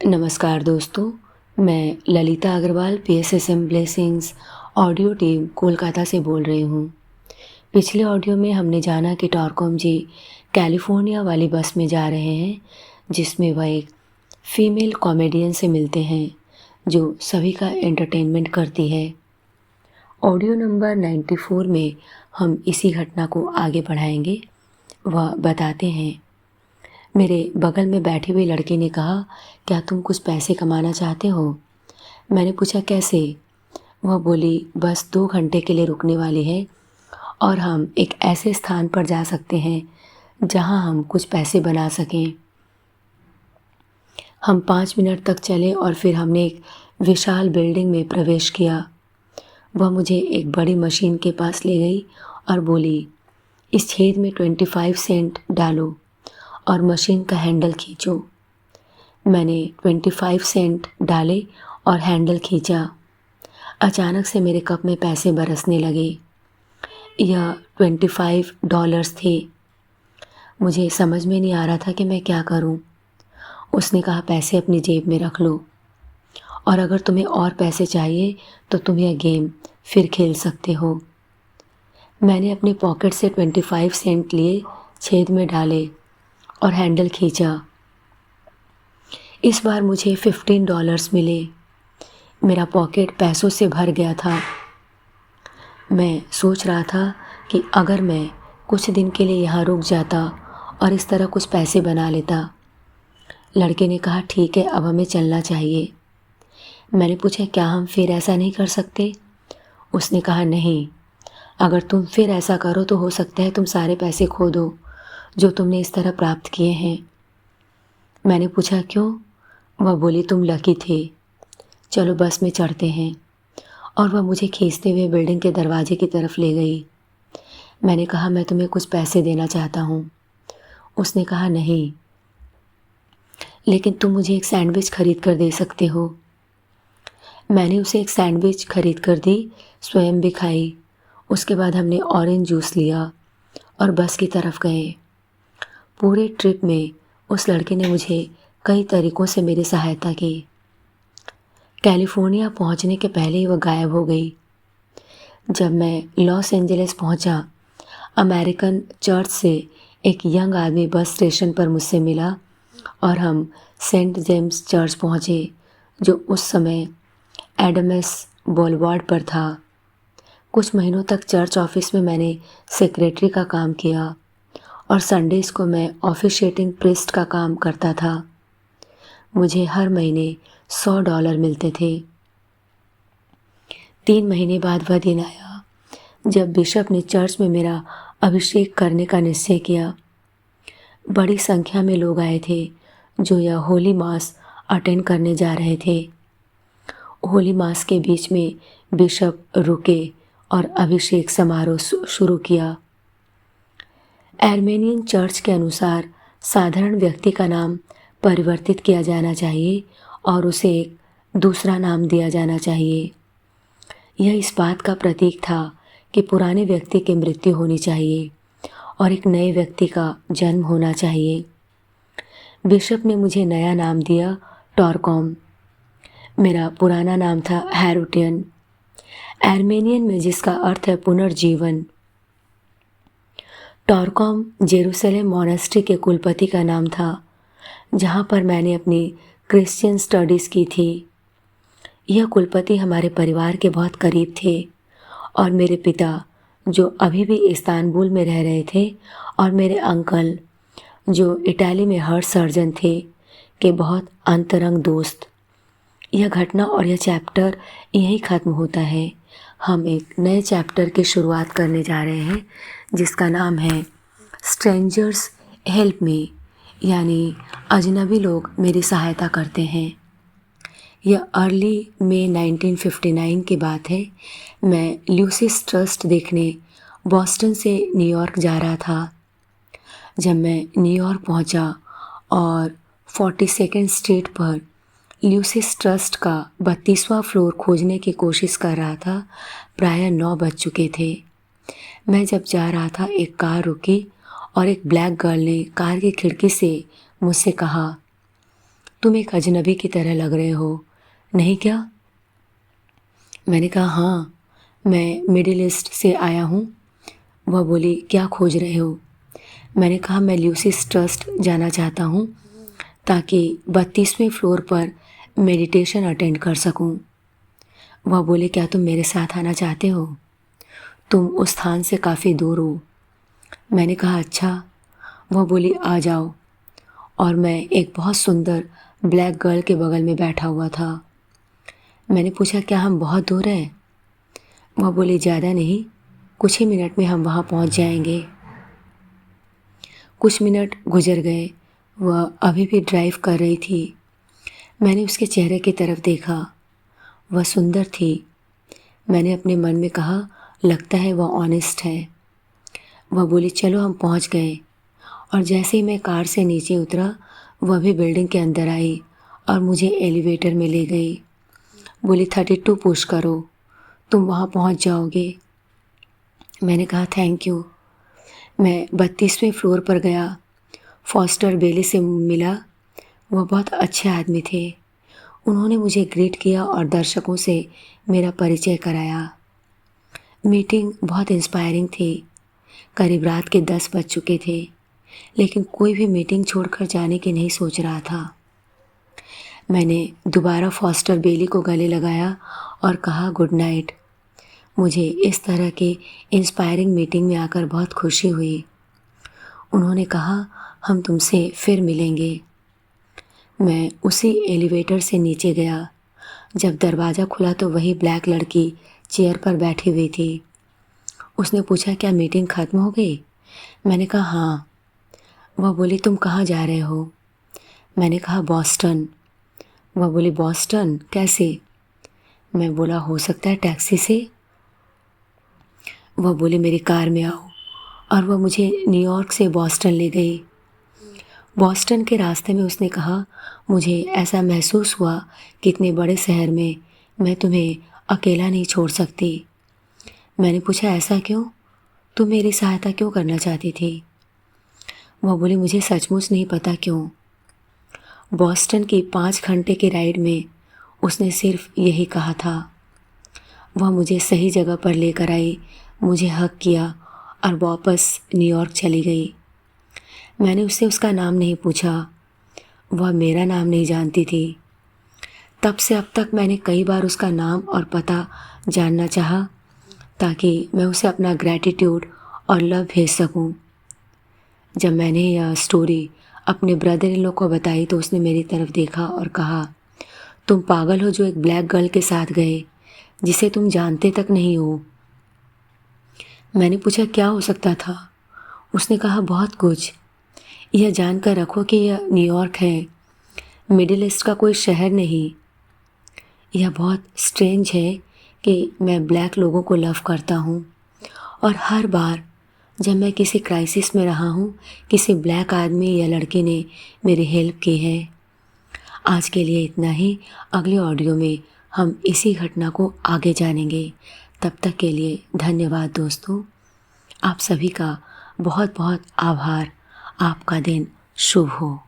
नमस्कार दोस्तों, मैं Lalita Agarwal PSSM blessings audio team Kolkata से बोल रही हूँ। पिछले ऑडियो में हमने जाना कि टॉरकॉम जी कैलिफोर्निया वाली बस में जा रहे हैं, जिसमें वह एक फीमेल कॉमेडियन से मिलते हैं जो सभी का एंटरटेनमेंट करती है। ऑडियो नंबर 94 में हम इसी घटना को आगे बढ़ाएंगे। वह बताते हैं, मेरे बगल में बैठी हुई लड़की ने कहा, क्या तुम कुछ पैसे कमाना चाहते हो? मैंने पूछा कैसे? वह बोली, बस 2 घंटे के लिए रुकने वाली है और हम एक ऐसे स्थान पर जा सकते हैं जहां हम कुछ पैसे बना सकें। हम 5 मिनट तक चले और फिर हमने एक विशाल बिल्डिंग में प्रवेश किया। वह मुझे एक बड़ी मशीन के पास ले गई और बोली, इस छेद में 25 सेंट डालो और मशीन का हैंडल खींचो। मैंने 25 सेंट डाले और हैंडल खींचा। अचानक से मेरे कप में पैसे बरसने लगे। यह $25 थे। मुझे समझ में नहीं आ रहा था कि मैं क्या करूं। उसने कहा, पैसे अपनी जेब में रख लो और अगर तुम्हें और पैसे चाहिए तो तुम यह गेम फिर खेल सकते हो। मैंने अपने पॉकेट से 25 सेंट लिए, छेद में डाले और हैंडल खींचा। इस बार मुझे $15 मिले। मेरा पॉकेट पैसों से भर गया था। मैं सोच रहा था कि अगर मैं कुछ दिन के लिए यहाँ रुक जाता और इस तरह कुछ पैसे बना लेता। लड़के ने कहा, ठीक है, अब हमें चलना चाहिए। मैंने पूछा, क्या हम फिर ऐसा नहीं कर सकते? उसने कहा, नहीं, अगर तुम फिर ऐसा करो तो हो सकता है तुम सारे पैसे खो दो जो तुमने इस तरह प्राप्त किए हैं। मैंने पूछा, क्यों? वह बोली, तुम लकी थे। चलो बस में चढ़ते हैं। और वह मुझे खींचते हुए बिल्डिंग के दरवाजे की तरफ ले गई। मैंने कहा, मैं तुम्हें कुछ पैसे देना चाहता हूँ। उसने कहा, नहीं, लेकिन तुम मुझे एक सैंडविच खरीद कर दे सकते हो। मैंने उसे एक सैंडविच खरीद कर दी, स्वयं भी खाई। उसके बाद हमने ऑरेंज जूस लिया और बस की तरफ गए। पूरे ट्रिप में उस लड़के ने मुझे कई तरीक़ों से मेरी सहायता की। कैलिफोर्निया पहुंचने के पहले ही वह गायब हो गई। जब मैं लॉस एंजलिस पहुंचा, अमेरिकन चर्च से एक यंग आदमी बस स्टेशन पर मुझसे मिला और हम सेंट जेम्स चर्च पहुंचे, जो उस समय एडम्स बोulevard पर था। कुछ महीनों तक चर्च ऑफिस में मैंने सेक्रेटरी का काम किया और संडेज़ को मैं ऑफिशिएटिंग प्रीस्ट का काम करता था। मुझे हर महीने $100 मिलते थे। 3 महीने बाद वह दिन आया जब बिशप ने चर्च में मेरा अभिषेक करने का निश्चय किया। बड़ी संख्या में लोग आए थे जो यह होली मास अटेंड करने जा रहे थे। होली मास के बीच में बिशप रुके और अभिषेक समारोह शुरू किया। आर्मेनियन चर्च के अनुसार साधारण व्यक्ति का नाम परिवर्तित किया जाना चाहिए और उसे एक दूसरा नाम दिया जाना चाहिए। यह इस बात का प्रतीक था कि पुराने व्यक्ति की मृत्यु होनी चाहिए और एक नए व्यक्ति का जन्म होना चाहिए। बिशप ने मुझे नया नाम दिया, टॉरकॉम। मेरा पुराना नाम था हैरुटियन, आर्मेनियन में जिसका अर्थ है पुनर्जीवन। टॉरकॉम जेरूसलम मॉनेस्ट्री के कुलपति का नाम था, जहाँ पर मैंने अपनी क्रिश्चियन स्टडीज़ की थी। यह कुलपति हमारे परिवार के बहुत करीब थे और मेरे पिता, जो अभी भी इस्तांबुल में रह रहे थे, और मेरे अंकल, जो इटाली में हार्ट सर्जन थे, के बहुत अंतरंग दोस्त। यह घटना और यह चैप्टर यहीं ख़त्म होता है। हम एक नए चैप्टर की शुरुआत करने जा रहे हैं जिसका नाम है स्ट्रेंजर्स हेल्प मी, यानी अजनबी लोग मेरी सहायता करते हैं। यह अर्ली मई 1959 की बात है। मैं ल्यूसिस ट्रस्ट देखने बॉस्टन से न्यूयॉर्क जा रहा था। जब मैं न्यूयॉर्क पहुंचा और 42nd स्ट्रीट पर ल्यूसिस ट्रस्ट का 32वां फ्लोर खोजने की कोशिश कर रहा था, प्रायः 9 बज चुके थे। मैं जब जा रहा था, एक कार रुकी और एक ब्लैक गर्ल ने कार की खिड़की से मुझसे कहा, तुम एक अजनबी की तरह लग रहे हो, नहीं क्या? मैंने कहा हाँ, मैं मिडिल ईस्ट से आया हूँ। वह बोली क्या खोज रहे हो? मैंने कहा मैं ल्यूसिस ट्रस्ट जाना चाहता हूँ ताकि 32वें फ्लोर पर मेडिटेशन अटेंड कर सकूँ। वह बोले क्या तुम मेरे साथ आना चाहते हो? तुम उस स्थान से काफ़ी दूर हो। मैंने कहा अच्छा। वह बोली आ जाओ, और मैं एक बहुत सुंदर ब्लैक गर्ल के बगल में बैठा हुआ था। मैंने पूछा क्या हम बहुत दूर हैं? वह बोली ज़्यादा नहीं, कुछ ही मिनट में हम वहाँ पहुँच जाएंगे। कुछ मिनट गुजर गए, वह अभी भी ड्राइव कर रही थी। मैंने उसके चेहरे की तरफ देखा, वह सुंदर थी। मैंने अपने मन में कहा लगता है वह ऑनेस्ट है। वह बोली चलो हम पहुँच गए, और जैसे ही मैं कार से नीचे उतरा वह भी बिल्डिंग के अंदर आई और मुझे एलिवेटर में ले गई। बोली 32 पुश करो, तुम वहाँ पहुँच जाओगे। मैंने कहा थैंक यू। मैं 32वें फ्लोर पर गया, फॉस्टर बेली से मिला। वह बहुत अच्छे आदमी थे। उन्होंने मुझे ग्रीट किया और दर्शकों से मेरा परिचय कराया। मीटिंग बहुत इंस्पायरिंग थी। करीब रात के 10 बज चुके थे, लेकिन कोई भी मीटिंग छोड़कर जाने की नहीं सोच रहा था। मैंने दोबारा फॉस्टर बेली को गले लगाया और कहा गुड नाइट। मुझे इस तरह के इंस्पायरिंग मीटिंग में आकर बहुत खुशी हुई। उन्होंने कहा हम तुमसे फिर मिलेंगे। मैं उसी एलिवेटर से नीचे गया। जब दरवाज़ा खुला तो वही ब्लैक लड़की चेयर पर बैठी हुई थी। उसने पूछा क्या मीटिंग ख़त्म हो गई? मैंने कहा हाँ। वह बोली तुम कहाँ जा रहे हो? मैंने कहा बॉस्टन। वह बोली बॉस्टन कैसे? मैं बोला हो सकता है टैक्सी से। वह बोली मेरी कार में आओ, और वह मुझे न्यूयॉर्क से बॉस्टन ले गई। बॉस्टन के रास्ते में उसने कहा मुझे ऐसा महसूस हुआ कि इतने बड़े शहर में मैं तुम्हें अकेला नहीं छोड़ सकती। मैंने पूछा ऐसा क्यों? तुम मेरी सहायता क्यों करना चाहती थी? वह बोली मुझे सचमुच नहीं पता क्यों। बॉस्टन की 5 घंटे की राइड में उसने सिर्फ यही कहा था। वह मुझे सही जगह पर लेकर आई, मुझे हक किया और वापस न्यूयॉर्क चली गई। मैंने उससे उसका नाम नहीं पूछा, वह मेरा नाम नहीं जानती थी। तब से अब तक मैंने कई बार उसका नाम और पता जानना चाहा ताकि मैं उसे अपना ग्रैटिट्यूड और लव भेज सकूं। जब मैंने यह स्टोरी अपने ब्रदर इन लॉ को बताई तो उसने मेरी तरफ देखा और कहा तुम पागल हो जो एक ब्लैक गर्ल के साथ गए जिसे तुम जानते तक नहीं हो। मैंने पूछा क्या हो सकता था? उसने कहा बहुत कुछ। यह जानकर रखो कि यह न्यूयॉर्क है, मिडिल ईस्ट का कोई शहर नहीं। यह बहुत स्ट्रेंज है कि मैं ब्लैक लोगों को लव करता हूँ, और हर बार जब मैं किसी क्राइसिस में रहा हूँ किसी ब्लैक आदमी या लड़के ने मेरी हेल्प की है। आज के लिए इतना ही। अगले ऑडियो में हम इसी घटना को आगे जानेंगे। तब तक के लिए धन्यवाद दोस्तों। आप सभी का बहुत बहुत आभार। आपका दिन शुभ हो।